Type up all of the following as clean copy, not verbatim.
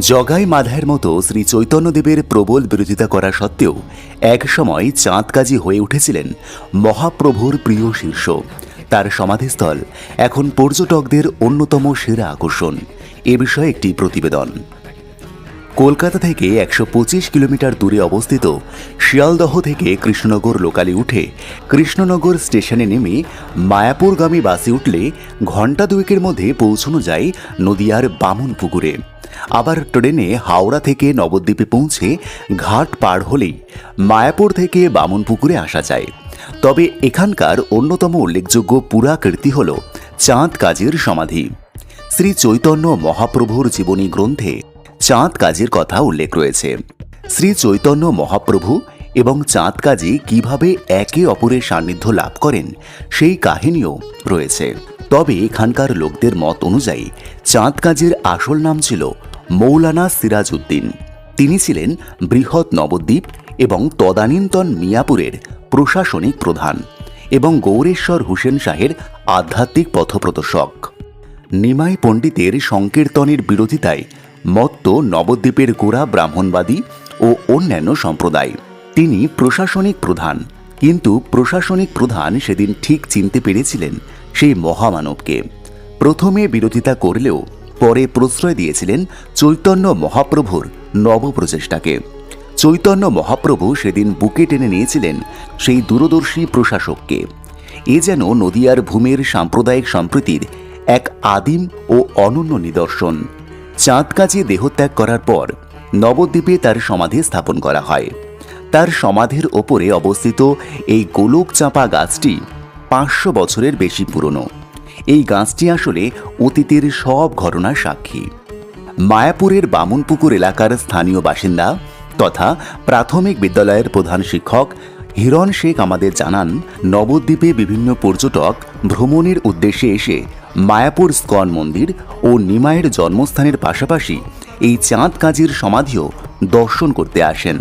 জগাই মাধায়ের মতো শ্রী চৈতন্যদেবের প্রবল বিরোধিতা করা সত্ত্বেও এক সময় চাঁদকাজি হয়ে উঠেছিলেন মহাপ্রভুর প্রিয় শীর্ষ। তার সমাধিস্থল এখন পর্যটকদের অন্যতম সেরা আকর্ষণ। এ বিষয়ে একটি প্রতিবেদন। কলকাতা থেকে ১২৫ কিলোমিটার দূরে অবস্থিত শিয়ালদহ থেকে কৃষ্ণনগর লোকালে উঠে কৃষ্ণনগর স্টেশনে নেমে মায়াপুরগামী বাসে উঠলে ঘণ্টা দুয়েকের মধ্যে পৌঁছানো যায় নদিয়ার বামুনপুকুরে। আবার ট্রেনে হাওড়া থেকে নবদ্বীপে পৌঁছে ঘাট পার হলেই মায়াপুর থেকে বামুনপুকুরে আসা যায়। তবে এখানকার অন্যতম উল্লেখযোগ্য পুরাকীর্তি হল চাঁদকাজির সমাধি। শ্রী চৈতন্য মহাপ্রভুর জীবনী গ্রন্থে চাঁদকাজির কথা উল্লেখ রয়েছে। শ্রী চৈতন্য মহাপ্রভু এবং চাঁদকাজি কিভাবে একে অপরের সান্নিধ্য লাভ করেন সেই কাহিনীও রয়েছে। তবে এখানকার লোকদের মত অনুযায়ী চাঁদকাজির আসল নাম ছিল মৌলানা সিরাজ উদ্দিন। তিনি ছিলেন বৃহৎ নবদ্বীপ এবং তদানীন্তন মিয়াপুরের প্রশাসনিক প্রধান এবং গৌরেশ্বর হুসেন শাহের আধ্যাত্মিক পথপ্রদর্শক। নিমাই পণ্ডিতের সংকীর্তনের বিরোধিতায় মত্ত নবদ্বীপের গোড়া ব্রাহ্মণবাদী ও অন্যান্য সম্প্রদায়। তিনি প্রশাসনিক প্রধান, কিন্তু প্রশাসনিক প্রধান সেদিন ঠিক চিনতে পেরেছিলেন সেই মহামানবকে। প্রথমে বিরোধিতা করলেও পরে প্রশ্রয় দিয়েছিলেন চৈতন্য মহাপ্রভুর নবপ্রচেষ্টাকে। চৈতন্য মহাপ্রভু সেদিন বুকে টেনে নিয়েছিলেন সেই দূরদর্শী প্রশাসককে। এ যেন নদিয়ার ভূমির সাম্প্রদায়িক সম্প্রীতির এক আদিম ও অনন্য নিদর্শন। চাঁদকাজি দেহত্যাগ করার পর নবদ্বীপে তার সমাধি স্থাপন করা হয়। তার সমাধির ওপরে অবস্থিত এই গোলক চাঁপা গাছটি ৫০০ বছরের বেশি পুরনো। এই গাছটি আসলে অতীতের সব ঘটনার সাক্ষী। মায়াপুরের বামুনপুকুর এলাকার স্থানীয় বাসিন্দা তথা প্রাথমিক বিদ্যালয়ের প্রধান শিক্ষক হিরণ শেখ আমাদের জানান, নবদ্বীপে বিভিন্ন পর্যটক ভ্রমণের উদ্দেশ্যে এসে মায়াপুর স্কন মন্দির ও নিমাইয়ের জন্মস্থানের পাশাপাশি এই চাঁদকাজির সমাধিও দর্শন করতে আসেন।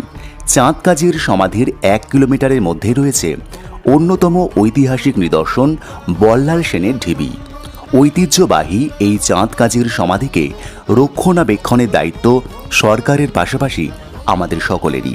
চাঁদকাজির সমাধির ১ কিলোমিটারের মধ্যে রয়েছে অন্যতম ঐতিহাসিক নিদর্শন বল্লাল সেনের ঢিবি। ঐতিহ্যবাহী এই চাঁদকাজির সমাধিকে রক্ষণাবেক্ষণের দায়িত্ব সরকারের পাশাপাশি আমাদের সকলেরই।